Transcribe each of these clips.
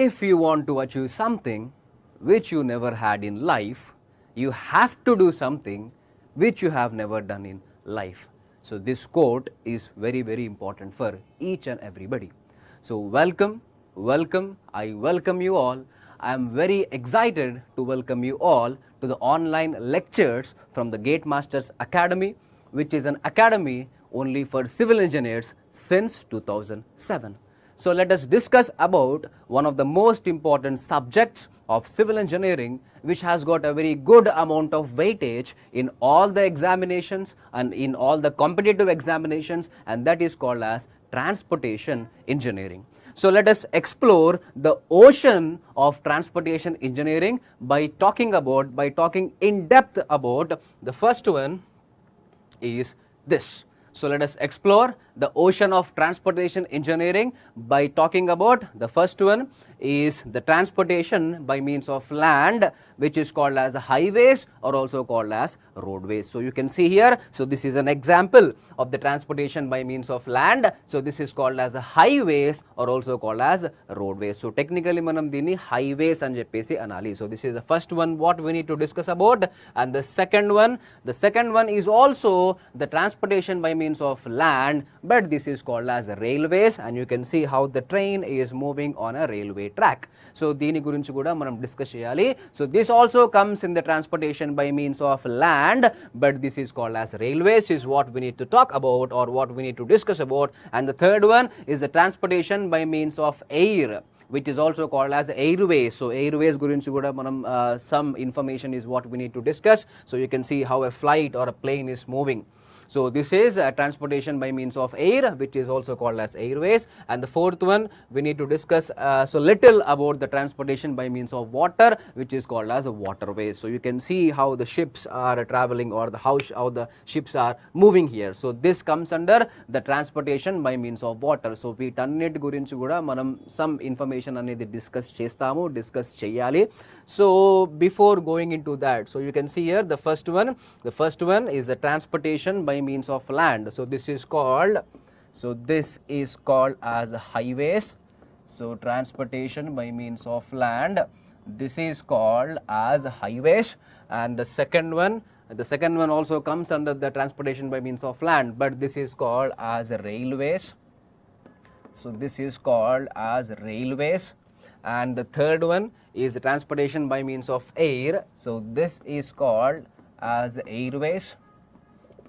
if you want to achieve something which you never had in life, you have to do something which you have never done in life. So this quote is very, very important for each and everybody. So welcome, I welcome you all. I am very excited to welcome you all to the online lectures from the GATE Masters Academy, which is an academy only for civil engineers since 2007. So let us discuss about one of the most important subjects of civil engineering, which has got a very good amount of weightage in all the examinations and in all the competitive examinations, and that is called as transportation engineering. So let us explore the ocean of transportation engineering by talking in depth about the first one is this. So let us explore the ocean of transportation engineering by talking about the first one is the transportation by means of land, which is called as highways or also called as roadways. So you can see here, so this is an example of the transportation by means of land. So this is called as highways or also called as roadways. So technically manam dini highways and cheppesi anali. So this is the first one what we need to discuss about, and the second one is also the transportation by means of land, but this is called as railways, and you can see how the train is moving on a railway track. So దీని గురించి కూడా మనం discuss చేయాలి. So this also comes in the transportation by means of land, but this is called as railways is what we need to talk about or what we need to discuss about. And the third one is the transportation by means of air, which is also called as airways. So airways gurinchi kuda manam some information is what we need to discuss. So you can see how a flight or a plane is moving. So this is transportation by means of air, which is also called as airways. And the fourth one we need to discuss so little about the transportation by means of water, which is called as waterways. So you can see how the ships are traveling or how the ships are moving here. So this comes under the transportation by means of water. So వీటన్నిటి గురించి కూడా మనం some information అనేది discuss చేయాలి. So before going into that, so you can see here the first one is the transportation by means of land. So this is called as highways. So transportation by means of land, this is called as highways. And the second one also comes under the transportation by means of land, but this is called as railways. So this is called as railways. And the third one is the transportation by means of air. So this is called as airways.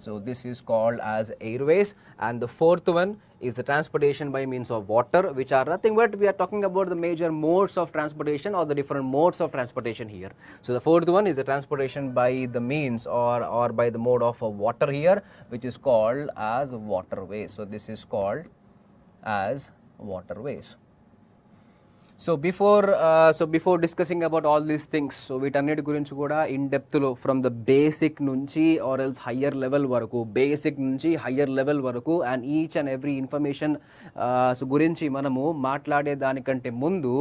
So this is called as airways. And the fourth one is the transportation by means of water, which are nothing but we are talking about the major modes of transportation or the different modes of transportation here. So the fourth one is the transportation by the means or by the mode of water here, which is called as waterways. So this is called as waterways. So before discussing about all these things, so వీటన్నిటి గురించి కూడా in depth లో from the basic నుంచి or else higher level వరకు, basic నుంచి higher level వరకు and each and every information so గురించి మనము మాట్లాడే దానికంటే ముందు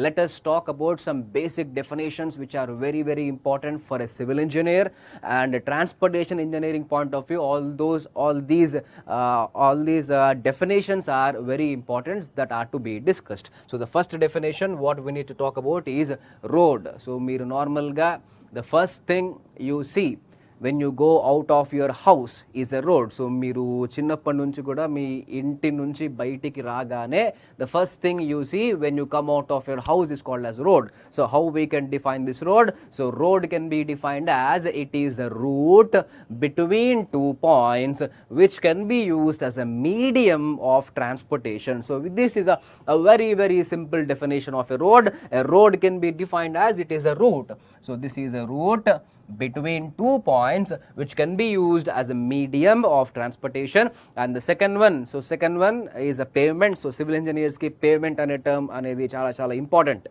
let us talk about some basic definitions which are very, very important for a civil engineer and transportation engineering point of view. All these definitions are very important that are to be discussed. So the first definition what we need to talk about is road. So మీరు normal గా the first thing you see when you go out of your house is a road. So మీరు చిన్నప్పటి నుంచి కూడా మీ ఇంటి నుంచి బయటికి రాగానే the first thing you see when you come out of your house is called as road. So how we can define this road? So road can be defined as it is the route between two points which can be used as a medium of transportation. So this is a very, very simple definition of a road. A road can be defined as it is a route. So this is a route between two points which can be used as a medium of transportation. And the second one is a pavement. So civil engineers ki pavement ane term anedi చాలా important.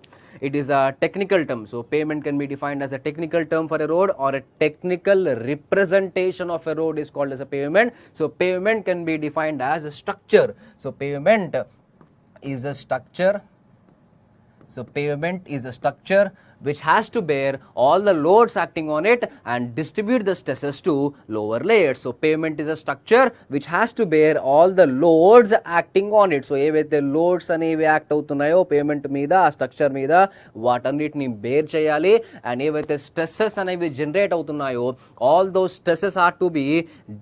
It is a technical term. So pavement can be defined as a technical term for a road or a technical representation of a road is called as a pavement. So pavement can be defined as a structure. So pavement is a structure. So pavement is a structure which has to bear all the loads acting on it and distribute the stresses to lower layers. So pavement is a structure which has to bear all the loads acting on it. So ఏవైతే loads అనేవి act అవుతున్నాయో payment మీద, ఆ structure మీద, వాటన్నిటిని bear చేయాలి. And ఏవైతే stresses అనేవి జనరేట్ అవుతున్నాయో all those stresses are to be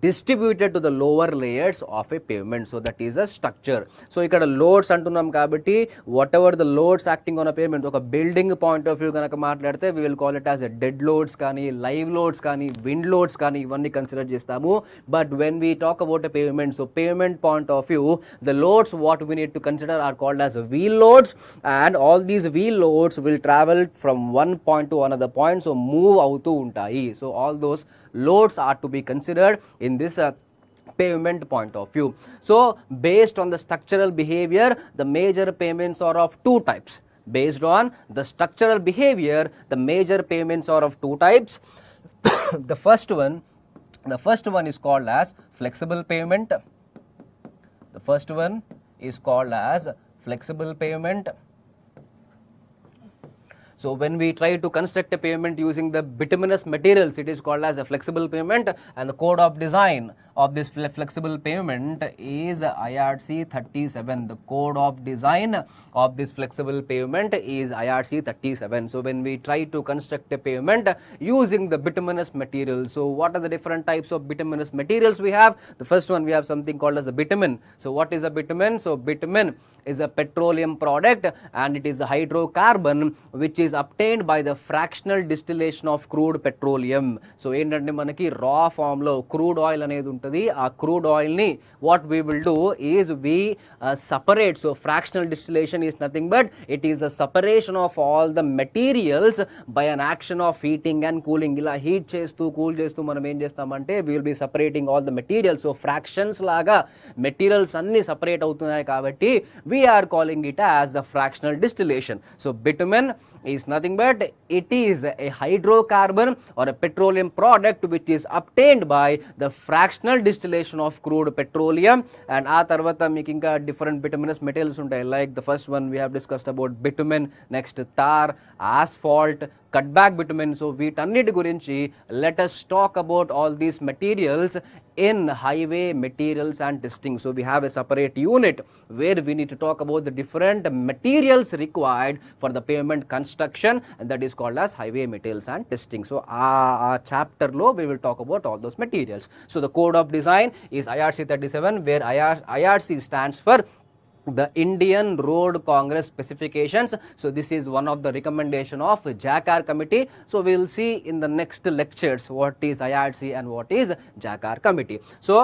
distributed to the lower layers of a pavement. So that is a structure. So ఇక్కడ లోడ్స్ అంటున్నాం కాబట్టి what ever the loads acting on a payment, ఒక building point of view కనుక మాట్లాడితే we will call it as a dead loads కానీ, live loads కానీ, wind loads కానీ, ఇవన్నీ కన్సిడర్ చేస్తాము. But when we talk about a pavement, so pavement point of view, the loads what we need to consider are called as wheel loads, and all these wheel loads will travel from one point to another point, so move అవుతూ ఉంటాయి. So all those loads are to be considered in this pavement point of view. So based on the structural behavior, the major pavements are of two types. Based on the structural behavior, the major pavements are of two types. The first one is called as flexible pavement. The first one is called as flexible pavement. So when we try to construct a pavement using the bituminous materials, it is called as a flexible pavement, and the code of design of this flexible pavement is IRC 37. The code of design of this flexible pavement is IRC 37. So when we try to construct a pavement using the bituminous materials, so what are the different types of bituminous materials we have? The first one, we have something called as a bitumen. So what is a bitumen? So bitumen is a petroleum product, and it is a hydrocarbon which is obtained by the fractional distillation of crude petroleum. So ఏంటంటే మనకి రా form లో crude oil అనేది ఉంటుంది. ఆ crude oil ని what we will do is we separate. So fractional distillation is nothing but it is a separation of all the materials by an action of heating and cooling. ఇలా heat చేస్తూ cool చేస్తూ మనం ఏం చేస్తామంటే we will be separating all the materials. So fractions లాగా materials అన్ని separate అవుతున్నాయి కాబట్టి we are calling it as the fractional distillation. So bitumen is nothing but it is a hydrocarbon or a petroleum product which is obtained by the fractional distillation of crude petroleum. And ఆ తర్వాత మీకు ఇంకా different bituminous materials ఉంటాయి. Like the first one we have discussed about bitumen, next tar, asphalt, cutback bitumen. So వీటన్నిటి గురించి let us talk about all these materials in highway materials and testing. So we have a separate unit where we need to talk about the different materials required for the pavement construction, and that is called as highway materials and testing. So our chapter lo we will talk about all those materials. So the code of design is IRC 37, where IRC stands for the Indian Road Congress specifications. So this is one of the recommendation of JACAR committee. So we will see in the next lectures what is IRC and what is JACAR committee. So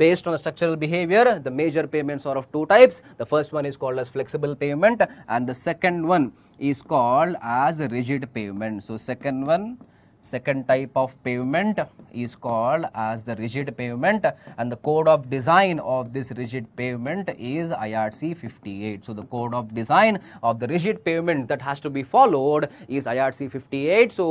based on the structural behavior, the major pavements are of two types. The first one is called as flexible pavement, and the second one is called as rigid pavement. So second type of pavement is called as the rigid pavement, and the code of design of this rigid pavement is IRC 58. So the code of design of the rigid pavement that has to be followed is IRC 58. So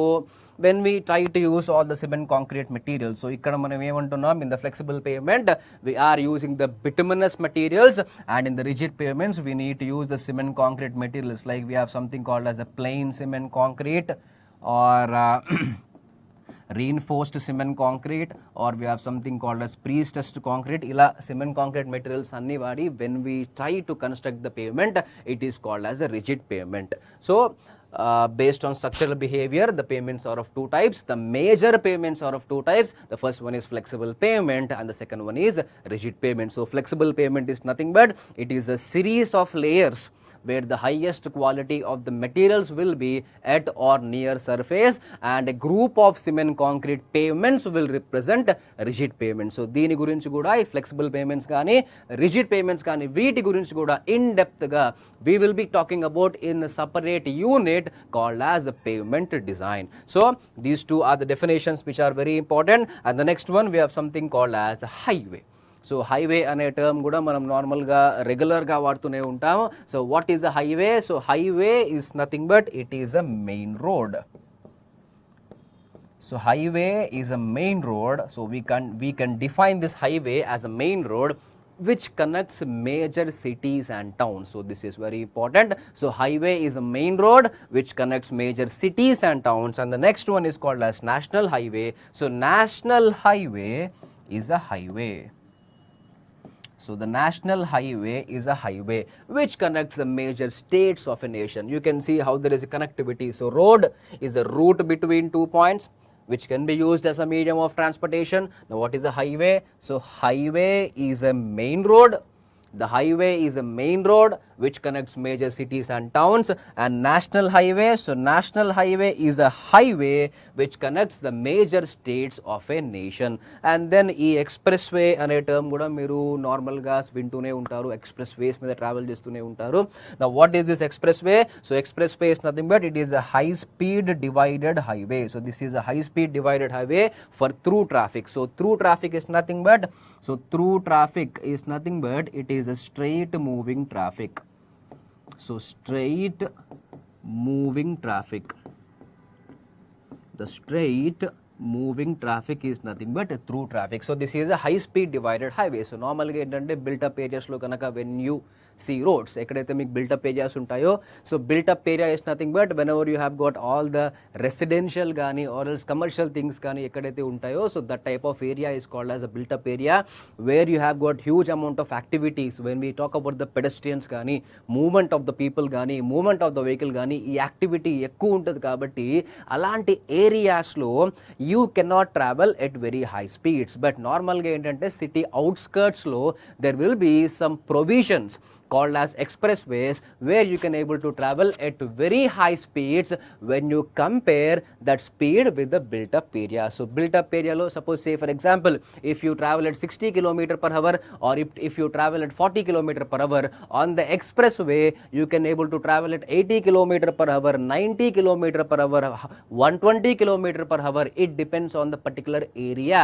when we try to use all the cement concrete materials, so ఇక్కడ మనం ఏమంటున్నాం, in the flexible pavement we are using the bituminous materials, and in the rigid pavements we need to use the cement concrete materials. Like we have something called as a plain cement concrete, or reinforced cement concrete, or we have something called as pre-stressed concrete. Ila cement concrete materials anni vaadi when we try to construct the pavement, it is called as a rigid pavement. So based on structural behavior, the pavements are of two types. The major pavements are of two types. The first one is flexible pavement, and the second one is rigid pavement. So flexible pavement is nothing but it is a series of layers where the highest quality of the materials will be at or near surface, and a group of cement concrete pavements will represent rigid pavements. So దీని గురించి కూడా ఈ flexible pavements కానీ rigid pavements కానీ వీటి గురించి కూడా in depth గా we will be talking about in a separate unit called as a pavement design. So these two are the definitions which are very important, and the next one we have something called as highway. So highway అనే term కూడా మనం నార్మల్గా రెగ్యులర్గా వాడుతూనే ఉంటాము. So what is a highway? So highway is nothing but it is a main road. So highway is a main road. So we can define this highway as a main road which connects major cities and towns. So this is very important. So highway is a main road which connects major cities and towns, and the next one is called as national highway. So national highway is a highway. So the national highway is a highway which connects the major states of a nation. You can see how there is a connectivity. So road is the route between 2 points which can be used as a medium of transportation. Now what is a highway? So highway is a main road. The highway is a main road which connects major cities and towns, and national highway. So national highway is a highway which connects the major states of a nation. And then ఈ expressway అనే term కూడా మీరు నార్మల్గా వింటూనే ఉంటారు, express వేస్ మీద travel చేస్తూనే ఉంటారు. Now what is this expressway? So expressway is nothing but it is a high speed divided highway. So this is a high speed divided highway for through traffic. So through traffic is nothing but it is a straight moving traffic. So straight moving traffic. The straight moving traffic is nothing but through traffic. So this is a high speed divided highway. So normally ఏంటంటే built up areas లో కనుక when you see roads, ఎక్కడైతే మీకు built up areas ఉంటాయో, so built up area is nothing but whenever you have got all the residential కానీ or else commercial things కానీ ఎక్కడైతే ఉంటాయో, so that type of area is called as a built up area where you have got huge amount of activities. When we talk about the pedestrians కానీ, movement of the people కానీ, movement of the vehicle కానీ, ఈ activity ఎక్కువ ఉంటుంది కాబట్టి అలాంటి ఏరియాస్లో you cannot travel at very high speeds. But normalగా ఏంటంటే city outskirts లో there will be some provisions called as expressways where you can able to travel at very high speeds when you compare that speed with the built up area. So built up area lo suppose say for example if you travel at 60 km/h or if you travel at 40 km/h on the expressway, you can able to travel at 80 km/h, 90 km/h, 120 km/h. It depends on the particular area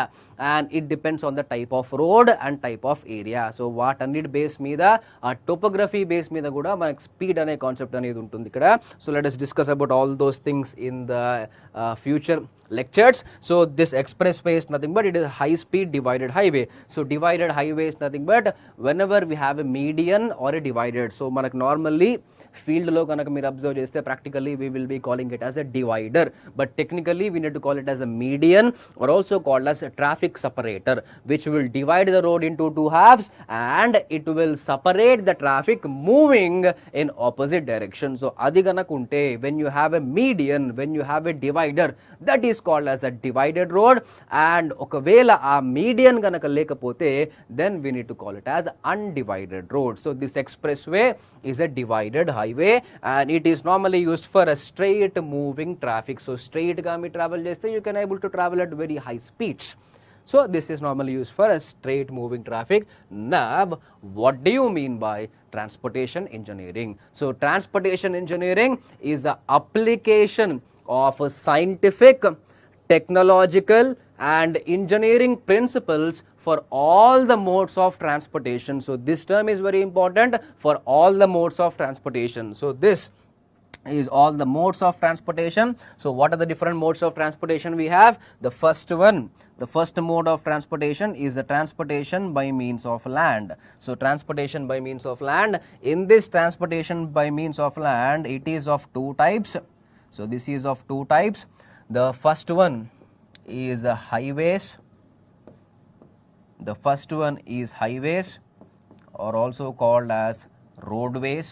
and it depends on the type of road and type of area. So what అన్నిటి base మీద topography base మీద కూడా మనకి speed అనే concept అనేది ఉంటుంది ఇక్కడ. So let us discuss about all those things in the future lectures. So this expressway is nothing but it is a high speed divided highway. So divided highway is nothing but whenever we have a median or a divided. So మనకు normally ఫీల్డ్లో కనుక మీరు observe చేస్తే practically we will be calling it as a divider, but technically we need to call it as a median or also called as a traffic separator, which will divide the road into two halves and it will separate the traffic moving in opposite direction. So adi ganakunte when you have a median, when you have a divider, that is called as a divided road, and okavela aa median ganaka lekapothe then we need to call it as undivided road. So this expressway is a divided highway and it is normally used for a straight moving traffic. So straight ga me travel chesthe you can able to travel at very high speeds. So this is normally used for a straight moving traffic. Now what do you mean by transportation engineering? So transportation engineering is the application of scientific, technological and engineering principles for all the modes of transportation. So this term is very important for all the modes of transportation. So this is all the modes of transportation. So what are the different modes of transportation we have? The first mode of transportation is the transportation by means of land. So transportation by means of land. In this transportation by means of land, it is of two types. So this is of two types. The first one is highways. The first one is highways or also called as roadways.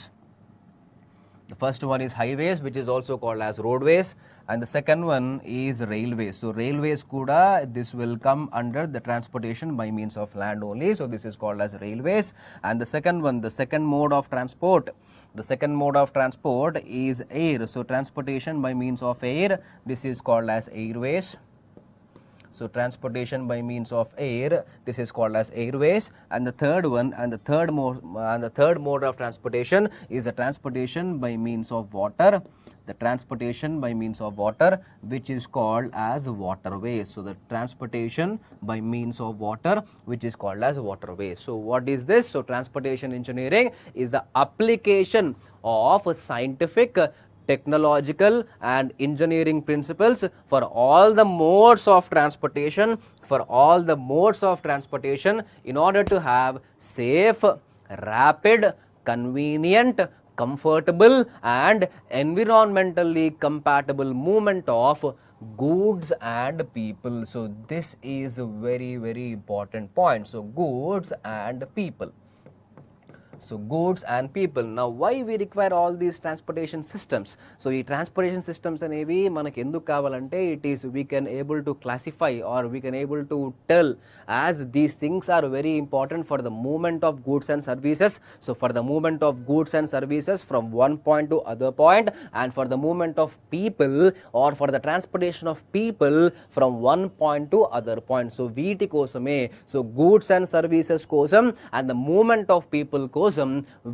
The first one is highways, which is also called as roadways, and the second one is railways. So railways kuda this will come under the transportation by means of land only. So this is called as railways. And the second one, the second mode of transport, is air. So transportation by means of air, this is called as airways. So transportation by means of air, this is called as airways. And the third one and the third mode of transportation is the transportation by means of water. The transportation by means of water, which is called as waterways. So the transportation by means of water, which is called as waterways. So what is this? So transportation engineering is the application of scientific, technological and engineering principles for all the modes of transportation, in order to have safe, rapid, convenient, comfortable and environmentally compatible movement of goods and people. So this is a very, very important point. So goods and people. So goods and people. Now why we require all these transportation systems? So ఈ transportation systems అనేవి మనకు ఎందుకు కావాలంటే it is we can able to classify or we can able to tell as these things are very important for the movement of goods and services. So for the movement of goods and services from one point to other point, and for the movement of people or for the transportation of people from one point to other point. So వీటి కోసమే, so goods and services కోసం and the movement of people కోసం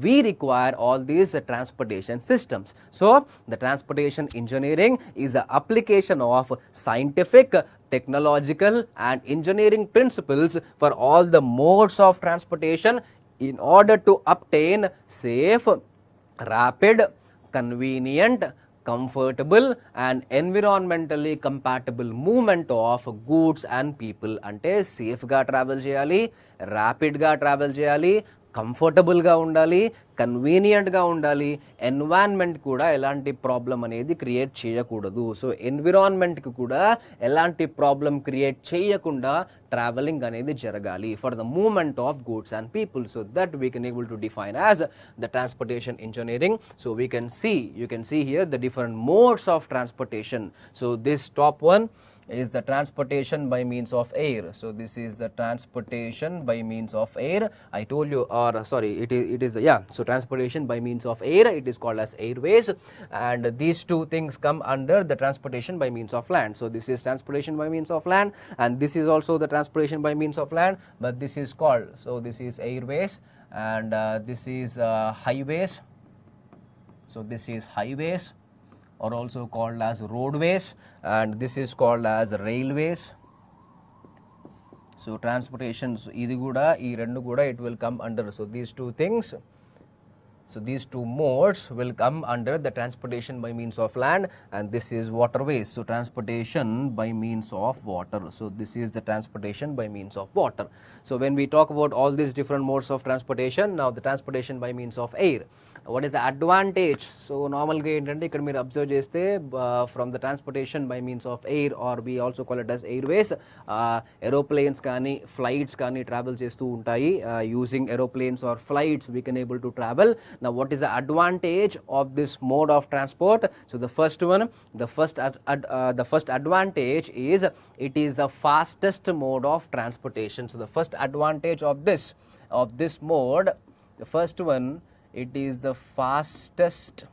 we require all these transportation systems. So the transportation engineering is an application of scientific, technological and engineering principles for all the modes of transportation in order to obtain safe, rapid, convenient, comfortable and environmentally compatible movement of goods and people. అంటే సేఫ్గా travel చేయాలి, ర్యాపిడ్గా travel చేయాలి, కంఫర్టబుల్గా ఉండాలి, కన్వీనియంట్గా ఉండాలి, environment కూడా ఎలాంటి ప్రాబ్లం అనేది క్రియేట్ చేయకూడదు. సో ఎన్విరాన్మెంట్కి కూడా ఎలాంటి ప్రాబ్లం క్రియేట్ చేయకుండా ట్రావెలింగ్ అనేది జరగాలి for the movement of goods and people. So that we can able to define as the transportation engineering. So we can see, you can see here the different modes of transportation. So this top one is the transportation by means of air. So this is the transportation by means of air. I told you, or sorry, it is yeah. So transportation by means of air, it is called as airways, and these two things come under the transportation by means of land. So this is transportation by means of land, and this is also the transportation by means of land, but this is called, so this is airways, and this is highways. So this is highways, or also called as roadways, and this is called as railways. So transportation, so idi kuda ee rendu kuda it will come under, so these two things, so these two modes will come under the transportation by means of land, and this is waterways. So transportation by means of water. So this is the transportation by means of water. So when we talk about all these different modes of transportation, now the transportation by means of air, what is the advantage? So normalగా ఏంటంటే ఇక్కడ మీరు observe చేస్తే from the transportation by means of air, or we also call it as airways, aeroplanes కానీ flights కానీ travel చేస్తూ ఉంటాయి. Using aeroplanes or flights we can able to travel. Now what is the advantage of this mode of transport? So the first one, the first advantage is it is the fastest mode of transportation. So the first advantage of this mode, the first one, it is the fastest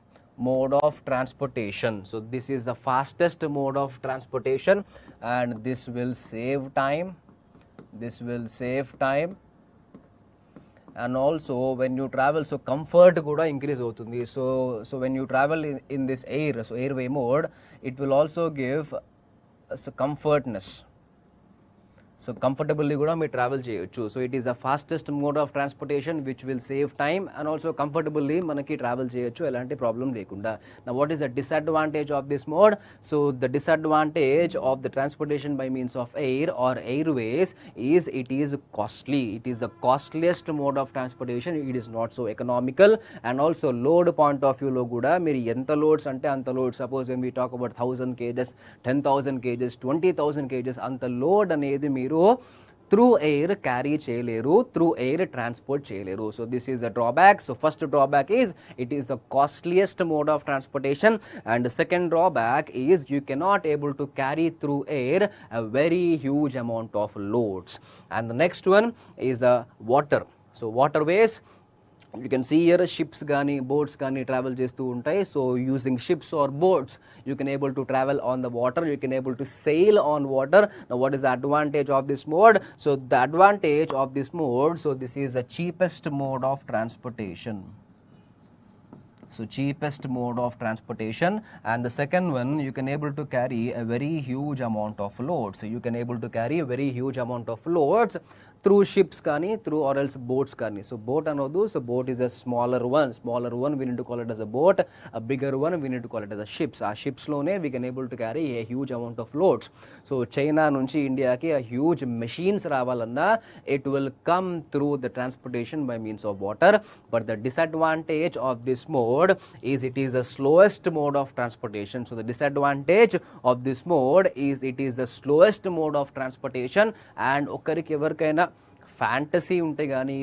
mode of transportation. So this is the fastest mode of transportation, and this will save time, and also when you travel, so comfort kuda increase avutundi. So when you travel in this air, so airway mode, it will also give so comfortness. So comfortably kuda me travel cheyochu. So it is the fastest mode of transportation which will save time, and also comfortably manaki travel cheyochu elanti problem lekunda. Now what is the disadvantage of this mode? So the disadvantage of the transportation by means of air or airways is it is costly. It is the costliest mode of transportation. It is not so economical, and also load point of view lo kuda meer enta loads ante anta load. Suppose when we talk about 1000 kgs, 10,000 kgs, 20,000 kgs, anta load anedi మీరు through air carry చేయలేరు, through air transport చేయలేరు. So this is the drawback. So first drawback is it is the costliest mode of transportation, and second drawback is you cannot able to carry through air a very huge amount of loads. And the next one is water. So waterways, you can see here ships gaani, boats gaani travel chestu untai. So using ships or boats you can able to travel on the water, you can able to sail on water. Now what is the advantage of this mode? So the advantage of this mode, so this is the cheapest mode of transportation. So cheapest mode of transportation, and the second one, you can able to carry a very huge amount of loads. So you can able to carry a very huge amount of loads. through ships కానీ through or else boats కానీ. So boat అనొద్దు, so boat is a smaller one we need to call it as a boat, a bigger one we need to call it as a ships. ఆ షిప్స్లోనే we can able to carry a huge amount of loads. So China నుంచి ఇండియాకి a huge machines రావాలన్నా it will come through the transportation by means of water, but the disadvantage of this mode is it is the slowest mode of transportation. So the disadvantage of this mode is it is the slowest mode of transportation, and ఒకరికి ఎవరికైనా fantasy ఉంటే కానీ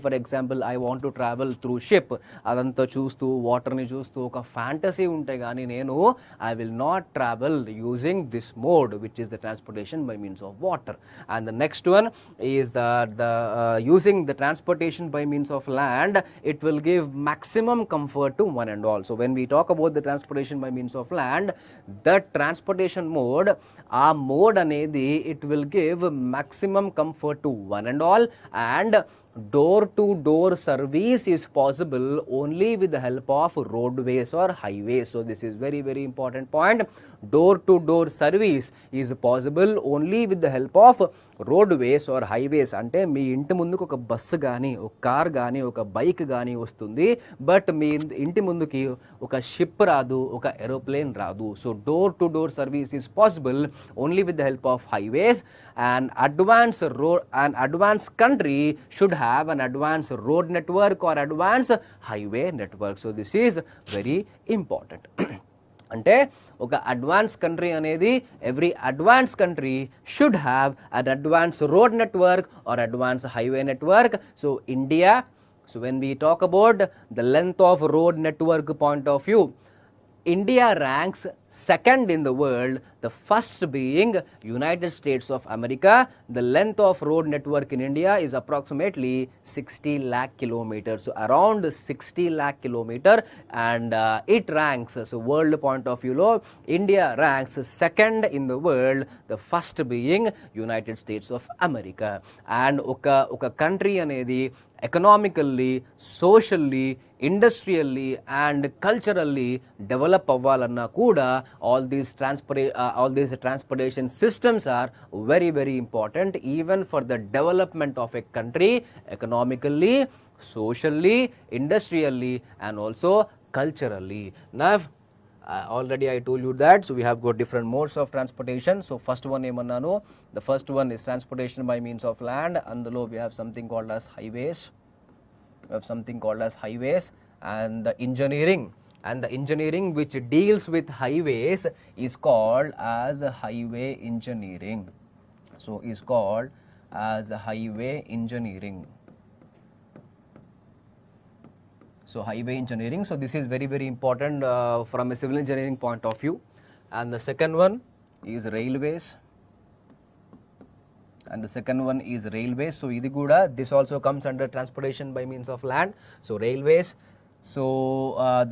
for example I want to travel through ship, అదంతా చూస్తూ వాటర్ని చూస్తూ ఒక fantasy ఉంటే కానీ నేను I will not travel using this mode which is the transportation by means of water. And the next one is the using the transportation by means of land, it will give maximum comfort to one and all. So when we talk about the transportation by means of land, that transportation mode, ఆ mode అనేది it will give maximum comfort to one and all, and door to door service is possible only with the help of roadways or highways. So this is very very important point. Door to door service is possible only with the help of roadways or highways. అంటే మీ ఇంటి ముందుకు ఒక bus కానీ ఒక car కానీ ఒక bike కానీ వస్తుంది, బట్ మీ ఇంటి ముందుకి ఒక షిప్ రాదు, ఒక ఏరోప్లేన్ రాదు. So door to door service is possible only with the help of highways. And advance country should have an advance road network or advance highway network. So this is very important. అంటే ఒక advance country అనేది every advance country should have an advance road network or advance highway network. So India, so when we talk about the length of road network point of view, India ranks second in the world, the first being United States of America. The length of road network in India is approximately 60 lakh kilometers. So around 60 lakh kilometer, and it ranks, so world point of view lo, India ranks second in the world, the first being United States of America. And oka country anedi economically, socially, industrially and culturally develop అవ్వాలన్నా కూడా all these transportation systems are very very important even for the development of a country economically, socially, industrially and also culturally. Now already I told you that, so we have got different modes of transportation. So first one ఏమన్నాను, the first one is transportation by means of land. అందులో we have something called as highways. We have something called as highways, and the engineering which deals with highways is called as highway engineering. So is called as highway engineering. So highway engineering, so this is very very important from a civil engineering point of view. And the second one is railways. And the second one is railways. So idi kuda, this also comes under transportation by means of land. So railways, so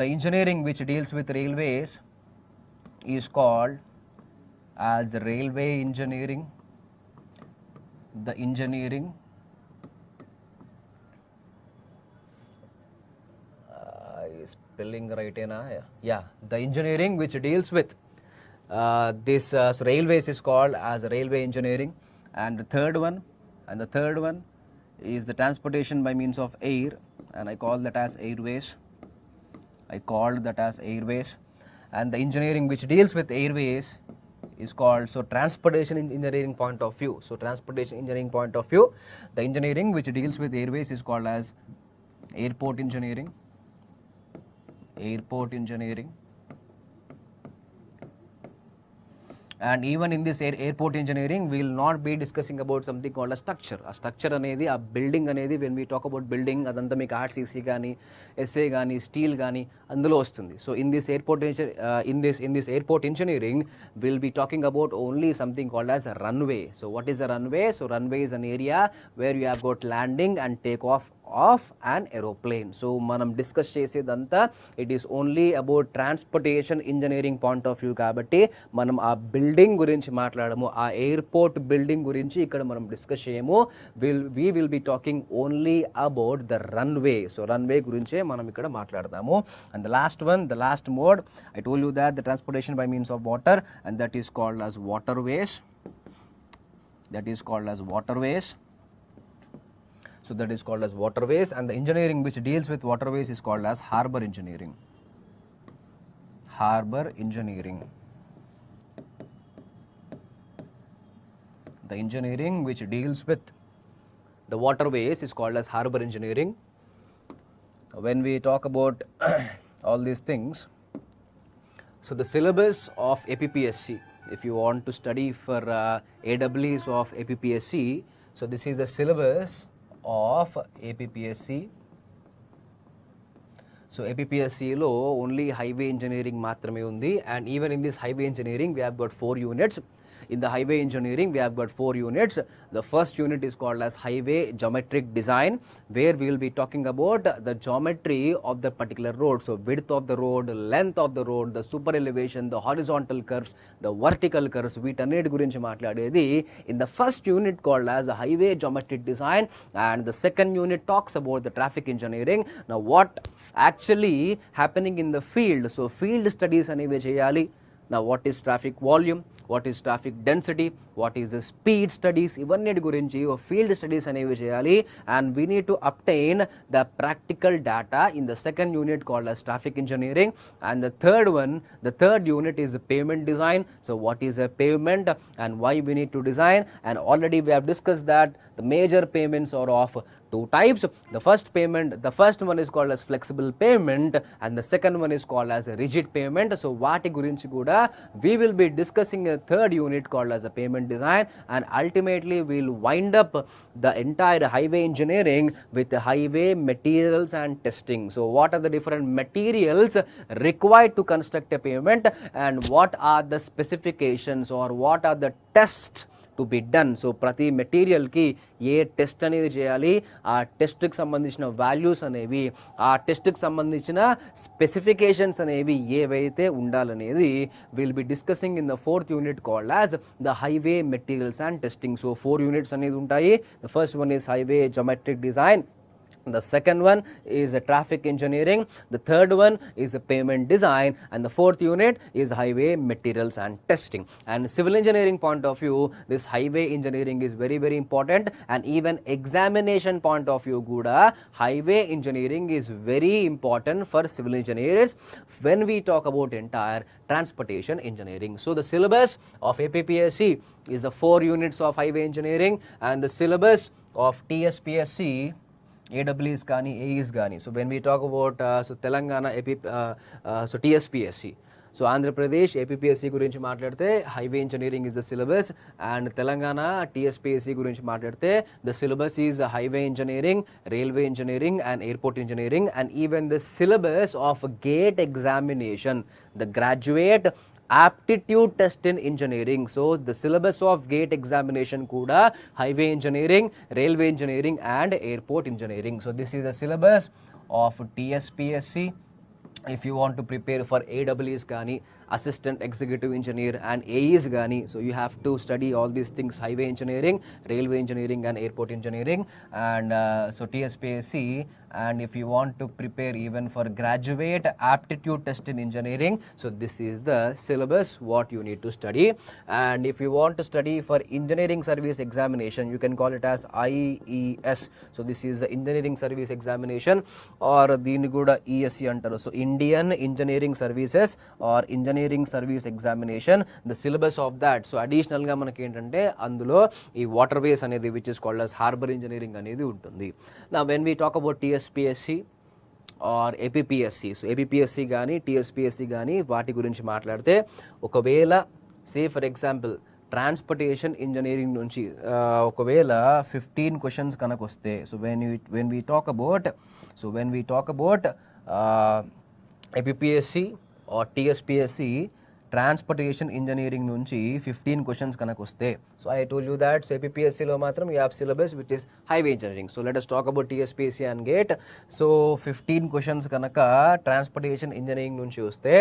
the engineering which deals with railways is called as railway engineering. The engineering spelling right ena, yeah, the engineering which deals with this so railways is called as railway engineering. And the third one is the transportation by means of air, and I call that as airways. And the engineering which deals with airways is called, so transportation engineering point of view. So transportation engineering point of view, the engineering which deals with airways is called as airport engineering. And even in this airport engineering, we will not be discussing about something called a structure. A structure anedi, a building anedi, when we talk about building, adanta meeku RCC gaani, SA gaani, steel gaani andulo vastundi. So in this airport engineering, we'll be talking about only something called as a runway. So what is a runway? So runway is an area where you have got landing and takeoff of an aeroplane. So manam discuss చేసేదంతా it is only about transportation engineering point of view కాబట్టి మనం ఆ building గురించి మాట్లాడము, ఆ airport building గురించి ఇక్కడ మనం డిస్కస్ చేయము. we will be talking only about the runway. So runway గురించే మనం ఇక్కడ మాట్లాడదాము. And the last mode, I told you that the transportation by means of water, and that is called as waterways. So that is called as waterways, and the engineering which deals with waterways is called as harbour engineering. Harbour engineering. The engineering which deals with the waterways is called as harbour engineering. When we talk about all these things, so the syllabus of APPSC, if you want to study for AEEs of APPSC, so this is the syllabus of APPSC. So APPSC lo only highway engineering matrame undi, and even in this highway engineering we have got 4 units. In the highway engineering we have got 4 units. The first unit is called as highway geometric design, where we will be talking about the geometry of the particular road. So width of the road, length of the road, the super elevation, the horizontal curves, the vertical curves, వీటన్నిటి గురించి మాట్లాడేది in the first unit called as highway geometric design, and the second unit talks about the traffic engineering. Now what actually happening in the field, so field studies అనేవి చేయాలి. Now what is traffic volume, what is traffic density, what is the speed studies, ఇవన్నిటి గురించి field studies అనేవి చేయాలి, and we need to obtain the practical data in the second unit called as traffic engineering. And the third unit is the pavement design. So what is a pavement and why we need to design, and already we have discussed that the major pavements are of 2 types. The first one is called as flexible pavement, and the second one is called as a rigid pavement. So వాటి గురించి కూడా we will be discussing a third unit called as a pavement design, and ultimately we will wind up the entire highway engineering with the highway materials and testing. So what are the different materials required to construct a pavement, and what are the specifications or what are the tests to be done. So ప్రతి మెటీరియల్కి ఏ test అనేది చేయాలి, ఆ టెస్ట్కి సంబంధించిన values అనేవి, ఆ టెస్ట్కి సంబంధించిన స్పెసిఫికేషన్స్ అనేవి ఏవైతే ఉండాలనేది will be discussing in the 4th unit called as the highway materials and testing. So 4 units అనేది ఉంటాయి. The first one is highway geometric design, the second one is traffic engineering, the third one is pavement design, and the 4th unit is highway materials and testing. And civil engineering point of view, this highway engineering is very very important, and even examination point of view kuda highway engineering is very important for civil engineers when we talk about entire transportation engineering. So the syllabus of APPSC is the 4 units of highway engineering, and the syllabus of TSPSC, AEEs కానీ AEs కానీ. So when we talk about so Telangana so TSPSC, so Andhra Pradesh APPSC గురించి మాట్లాడితే highway engineering is the syllabus, and Telangana TSPSC గురించి మాట్లాడితే the syllabus is highway engineering, railway engineering and airport engineering, and even the syllabus of gate examination, the graduate aptitude test in engineering. So the syllabus of gate examination kuda highway engineering, railway engineering and airport engineering. So this is the syllabus of TSPSC. If you want to prepare for AEEs gani, assistant executive engineer and AEs gani, so you have to study all these things: highway engineering, railway engineering and airport engineering, and so TSPSC. And if you want to prepare even for graduate aptitude test in engineering, so this is the syllabus what you need to study. And if you want to study for engineering service examination, you can call it as IES. So this is the engineering service examination, or దీన్ని కూడా ESC అంటారు. So Indian Engineering Services or Engineering Service Examination, the syllabus of that. So additional గా మనకి ఏంటంటే అందులో ఈ waterways అనేది which is called as harbor engineering అనేది ఉంటుంది. Now when we talk about TSPSC or APPSC, so APPSC కానీ TSPSC కానీ వాటి గురించి మాట్లాడితే, ఒకవేళ say for example transportation engineering నుంచి ఒకవేళ 15 క్వశ్చన్స్ కనుక వస్తే, so when we talk about APPSC or TSPSC transportation engineering నుంచి 15 క్వశ్చన్స్ కనుక వస్తే, so I told you that APPSCలో మాత్రం you have syllabus which is highway engineering. So let us talk about TSPSC and gate. So 15 questions కనుక transportation engineering నుంచి వస్తే,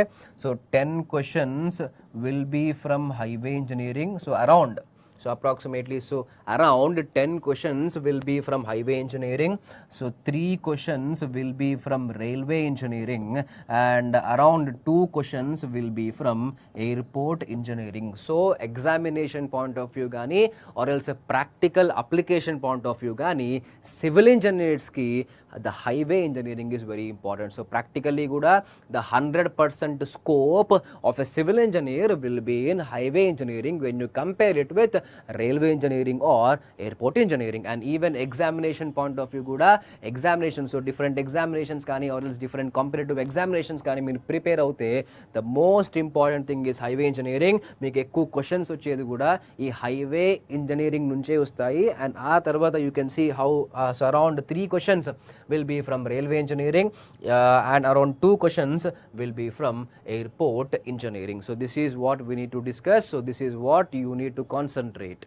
so 10 questions will be from highway engineering. So around So approximately, so around 10 questions will be from highway engineering, so 3 questions will be from railway engineering, and around 2 questions will be from airport engineering. So examination point of view gani or else a practical application point of view gani, civil engineers ki the highway engineering is very important. So practically kuda the 100% scope of a civil engineer will be in highway engineering when you compare it with railway engineering or airport engineering. And even examination point of view kuda examination, so different examinations kani or else different competitive examinations kani మీరు prepare అవుతే the most important thing is highway engineering. మీకు ఎక్కువ questions వచ్చేది కూడా ఈ highway engineering నుంచే వస్తాయి. And ఆ తర్వాత you can see how so around 3 questions will be from railway engineering and around 2 questions will be from airport engineering. So this is what we need to discuss. So this is what you need to concentrate.